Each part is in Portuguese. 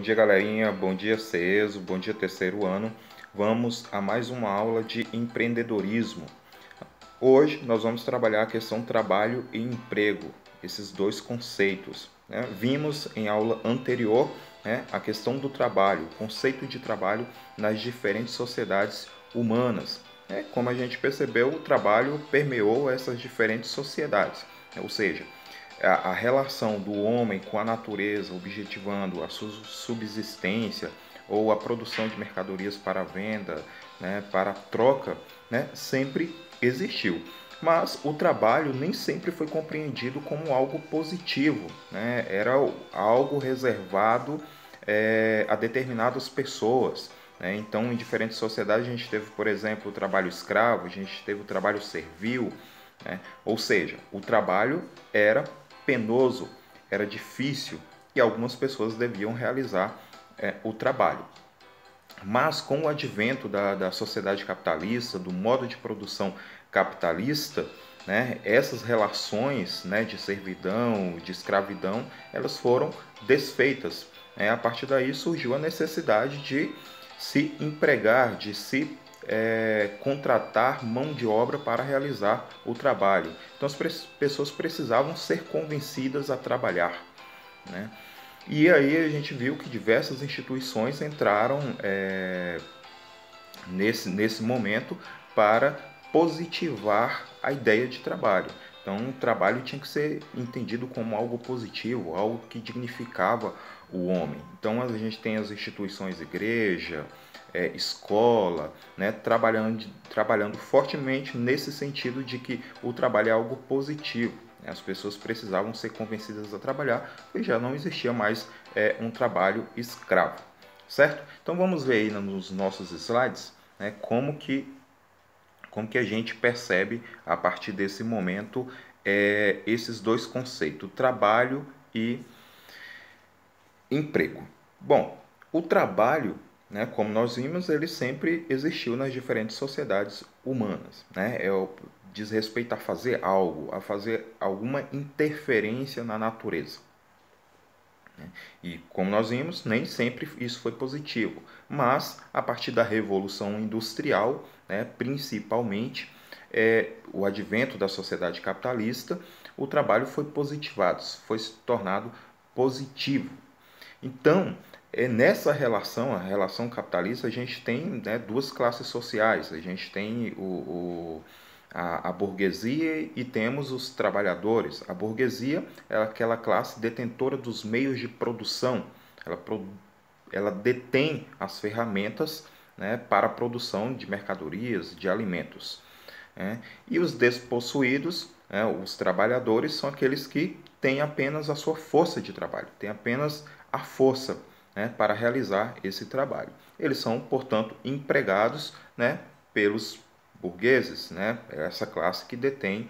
Bom dia, galerinha. Bom dia, CESO. Bom dia, terceiro ano. Vamos a mais uma aula de empreendedorismo. Hoje nós vamos trabalhar a questão trabalho e emprego, esses dois conceitos, né? Vimos em aula anterior, né, a questão do trabalho, o conceito de trabalho nas diferentes sociedades humanas. Como a gente percebeu, o trabalho permeou essas diferentes sociedades, ou seja, a relação do homem com a natureza, objetivando a sua subsistência ou a produção de mercadorias para venda, né, para troca, né, sempre existiu. Mas o trabalho nem sempre foi compreendido como algo positivo, né? Era algo reservado a determinadas pessoas, né? Então, em diferentes sociedades, a gente teve, por exemplo, o trabalho escravo, a gente teve o trabalho servil, né? Ou seja, o trabalho era penoso, era difícil e algumas pessoas deviam realizar o trabalho. Mas com o advento da sociedade capitalista, do modo de produção capitalista, né, essas relações, né, de servidão, de escravidão, elas foram desfeitas. A partir daí surgiu a necessidade de se empregar, de se contratar mão de obra para realizar o trabalho. Então as pessoas precisavam ser convencidas a trabalhar, né? E aí a gente viu que diversas instituições entraram nesse momento para positivar a ideia de trabalho. Então, o trabalho tinha que ser entendido como algo positivo, algo que dignificava o homem. Então, a gente tem as instituições igreja, escola, né, trabalhando fortemente nesse sentido de que o trabalho é algo positivo. As pessoas precisavam ser convencidas a trabalhar, e já não existia mais um trabalho escravo, certo? Então vamos ver aí nos nossos slides, né, como que a gente percebe a partir desse momento esses dois conceitos, trabalho e emprego. Bom, o trabalho, né, como nós vimos, ele sempre existiu nas diferentes sociedades humanas, né? Diz respeito a fazer algo, a fazer alguma interferência na natureza. E como nós vimos, nem sempre isso foi positivo, mas a partir da Revolução Industrial, né, principalmente o advento da sociedade capitalista, o trabalho foi positivado, foi se tornado positivo. Então, nessa relação, a relação capitalista, a gente tem, né, duas classes sociais. A gente tem a burguesia e temos os trabalhadores. A burguesia é aquela classe detentora dos meios de produção. Ela detém as ferramentas, né, para a produção de mercadorias, de alimentos. E os despossuídos, os trabalhadores, são aqueles que têm apenas a sua força de trabalho, têm apenas a força, né, para realizar esse trabalho. Eles são, portanto, empregados, né, pelos burgueses, né, essa classe que detém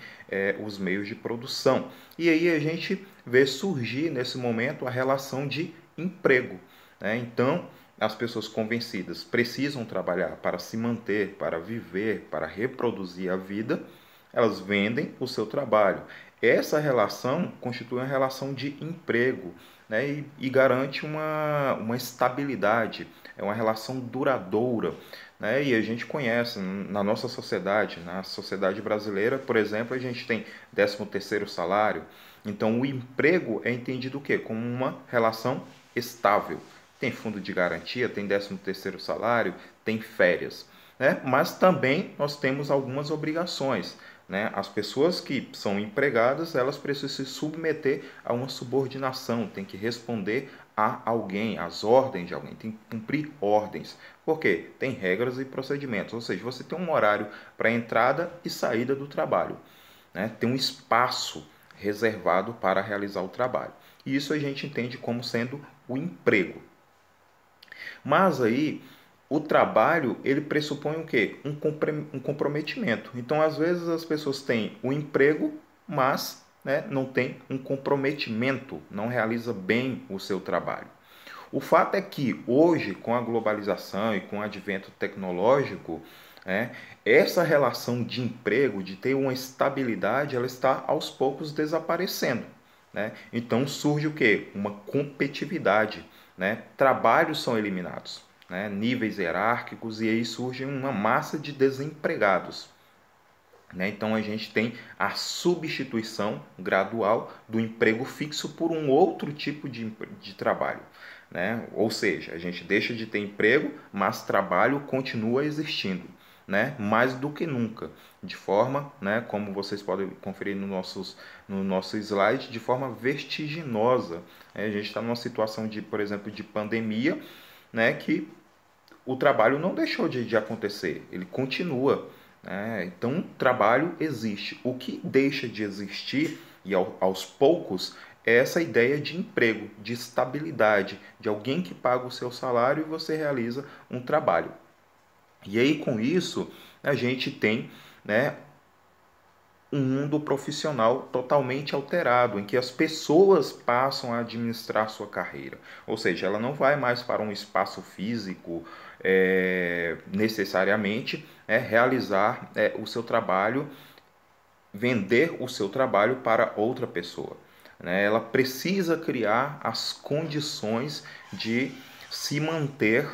os meios de produção. E aí a gente vê surgir nesse momento a relação de emprego, né? Então, as pessoas convencidas precisam trabalhar para se manter, para viver, para reproduzir a vida, elas vendem o seu trabalho. Essa relação constitui uma relação de emprego, né, e garante uma estabilidade, é uma relação duradoura. Né, e a gente conhece na nossa sociedade, na sociedade brasileira, por exemplo, a gente tem 13º salário. Então, o emprego é entendido o quê? Como uma relação estável. Tem fundo de garantia, tem 13º salário, tem férias, né? Mas também nós temos algumas obrigações, né? As pessoas que são empregadas, elas precisam se submeter a uma subordinação, tem que responder a alguém, às ordens de alguém, tem que cumprir ordens. Por quê? Tem regras e procedimentos, ou seja, você tem um horário para entrada e saída do trabalho, né? Tem um espaço reservado para realizar o trabalho. E isso a gente entende como sendo o emprego. Mas aí o trabalho ele pressupõe o quê? Um comprometimento. Então, às vezes as pessoas têm o emprego, mas, né, não tem um comprometimento, não realiza bem o seu trabalho. O fato é que hoje, com a globalização e com o advento tecnológico, essa relação de emprego, de ter uma estabilidade, ela está aos poucos desaparecendo. Né? Então surge o quê? Uma competitividade. né, trabalhos são eliminados, né, níveis hierárquicos, e aí surge uma massa de desempregados. Né? Então a gente tem a substituição gradual do emprego fixo por um outro tipo de trabalho. Né? Ou seja, a gente deixa de ter emprego, mas trabalho continua existindo, né? Mais do que nunca, de forma, né, como vocês podem conferir no nosso slide, de forma vertiginosa. A gente está numa situação de, por exemplo, de pandemia, né, que o trabalho não deixou de acontecer, ele continua. Né? Então, o trabalho existe. O que deixa de existir, e aos poucos, é essa ideia de emprego, de estabilidade, de alguém que paga o seu salário e você realiza um trabalho. E aí, com isso, a gente tem, né, um mundo profissional totalmente alterado, em que as pessoas passam a administrar sua carreira. Ou seja, ela não vai mais para um espaço físico necessariamente realizar o seu trabalho, vender o seu trabalho para outra pessoa. Né? Ela precisa criar as condições de se manter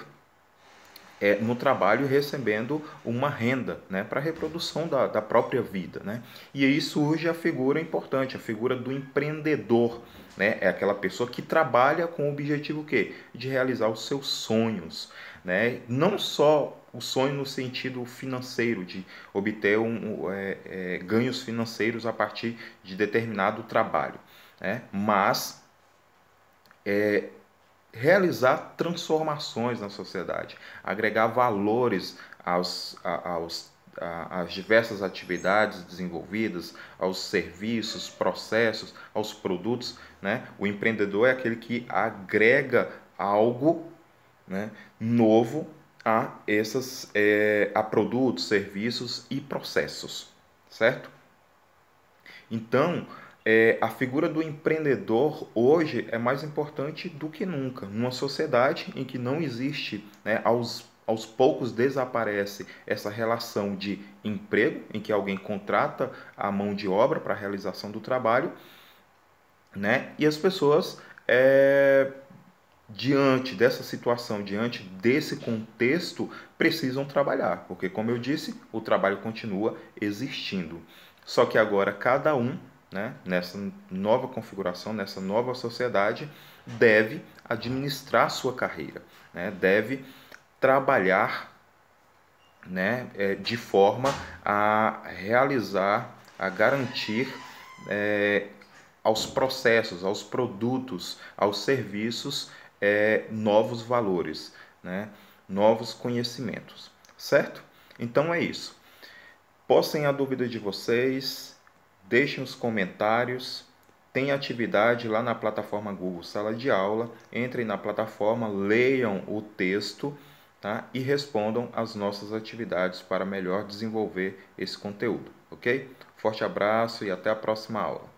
no trabalho recebendo uma renda, né, para a reprodução da própria vida. Né? E aí surge a figura importante, a figura do empreendedor. Né? É aquela pessoa que trabalha com o objetivo o quê? De realizar os seus sonhos. Né? Não só o sonho no sentido financeiro, de obter ganhos financeiros a partir de determinado trabalho, né? Mas realizar transformações na sociedade, agregar valores às diversas atividades desenvolvidas, aos serviços, processos, aos produtos. Né? O empreendedor é aquele que agrega algo, né, novo a produtos, serviços e processos, certo? Então, a figura do empreendedor hoje é mais importante do que nunca. Numa sociedade em que não existe, né, aos poucos desaparece essa relação de emprego, em que alguém contrata a mão de obra para a realização do trabalho, né, e as pessoas, diante dessa situação, diante desse contexto, precisam trabalhar, porque, como eu disse, o trabalho continua existindo. Só que agora cada um, né, nessa nova configuração, nessa nova sociedade, deve administrar sua carreira, né, deve trabalhar, né, de forma a realizar, a garantir aos processos, aos produtos, aos serviços, novos valores, né? Novos conhecimentos, certo? Então é isso. Postem a dúvida de vocês, deixem os comentários, tem atividade lá na plataforma Google Sala de Aula, entrem na plataforma, leiam o texto, tá? E respondam às nossas atividades para melhor desenvolver esse conteúdo, ok? Forte abraço e até a próxima aula.